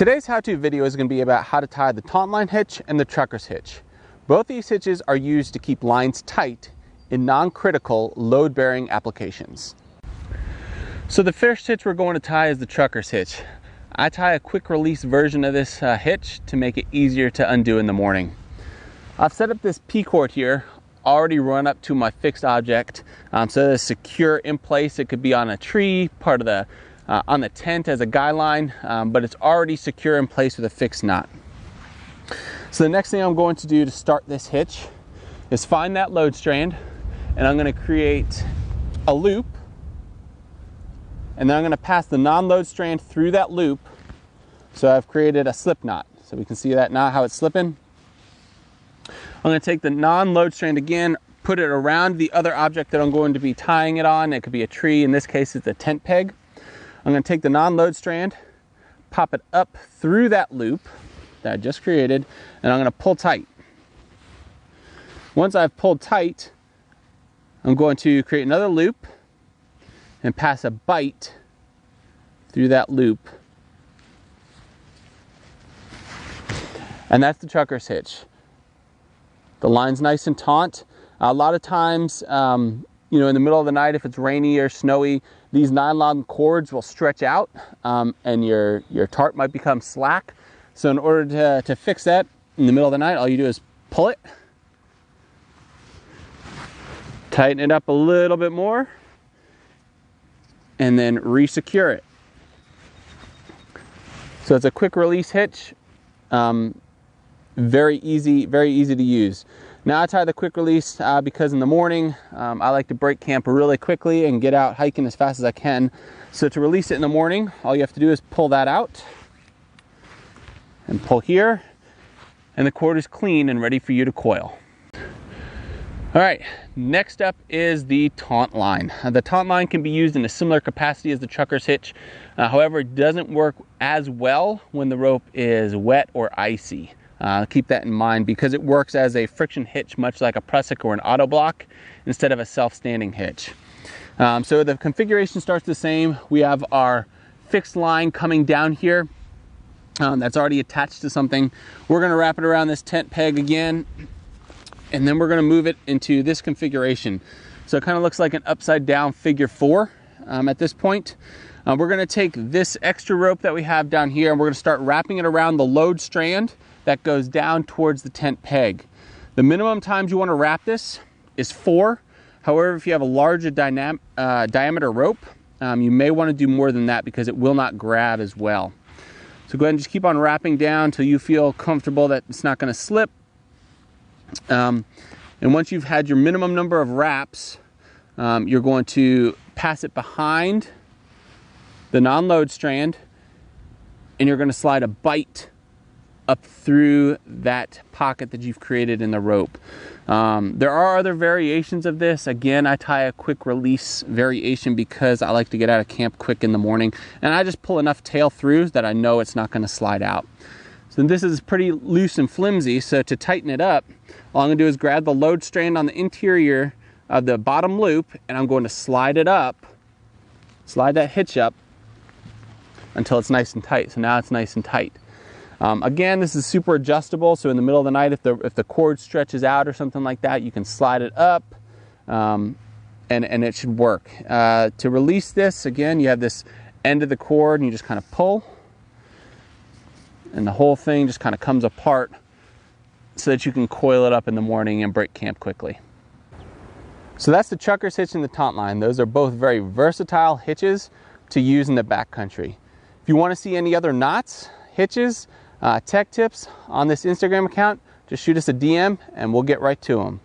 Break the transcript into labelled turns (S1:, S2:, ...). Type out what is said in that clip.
S1: Today's how-to video is going to be about how to tie the Taunt Line hitch and the trucker's hitch. Both these hitches are used to keep lines tight in non-critical load-bearing applications. So the first hitch we're going to tie is the trucker's hitch. I tie a quick release version of this hitch to make it easier to undo in the morning. I've set up this P-cord here, already run up to my fixed object, so that it's secure in place. It could be on a tree, part of the on the tent as a guy line, but it's already secure in place with a fixed knot. So the next thing I'm going to do to start this hitch is find that load strand, and I'm going to create a loop, and then I'm going to pass the non-load strand through that loop. So I've created a slip knot, so we can see that knot, how it's slipping. I'm going to take the non-load strand again, put it around the other object that I'm going to be tying it on. It could be a tree, in this case it's a tent peg. I'm going to take the non-load strand, pop it up through that loop that I just created, and I'm going to pull tight. Once I've pulled tight, I'm going to create another loop and pass a bite through that loop. And that's the trucker's hitch. The line's nice and taut. A lot of times, in the middle of the night, if it's rainy or snowy, these nylon cords will stretch out and your tarp might become slack. So in order to fix that in the middle of the night, all you do is pull it, tighten it up a little bit more, and then re-secure it. So it's a quick release hitch, very easy to use. Now I tie the quick release because in the morning I like to break camp really quickly and get out hiking as fast as I can. So to release it in the morning, all you have to do is pull that out and pull here, and the cord is clean and ready for you to coil. All right, next up is the Taunt Line. The Taunt Line can be used in a similar capacity as the trucker's hitch. However, it doesn't work as well when the rope is wet or icy. Keep that in mind because it works as a friction hitch, much like a prusik or an auto block, instead of a self-standing hitch. So the configuration starts the same. We have our fixed line coming down here that's already attached to something. We're going to wrap it around this tent peg again, and then we're going to move it into this configuration. So it kind of looks like an upside down figure 4 at this point. We're going to take this extra rope that we have down here, and we're going to start wrapping it around the load strand that goes down towards the tent peg. The minimum times you want to wrap this is 4. However, if you have a larger diameter rope, you may want to do more than that because it will not grab as well. So go ahead and just keep on wrapping down until you feel comfortable that it's not going to slip. And once you've had your minimum number of wraps, you're going to pass it behind the non-load strand, and you're going to slide a bite up through that pocket that you've created in the rope. There are other variations of this. Again, I tie a quick release variation because I like to get out of camp quick in the morning, and I just pull enough tail through that I know it's not going to slide out. So this is pretty loose and flimsy, so to tighten it up, all I'm going to do is grab the load strand on the interior of the bottom loop, and I'm going to slide it up, slide that hitch up until it's nice and tight. So now it's nice and tight. Again, this is super adjustable, so in the middle of the night, if the cord stretches out or something like that, you can slide it up, and it should work. To release this, again, you have this end of the cord, and you just kind of pull, and the whole thing just kind of comes apart so that you can coil it up in the morning and break camp quickly. So that's the trucker's hitch and the Taunt Line. Those are both very versatile hitches to use in the backcountry. If you want to see any other knots, hitches, tech tips on this Instagram account, just shoot us a DM and we'll get right to them.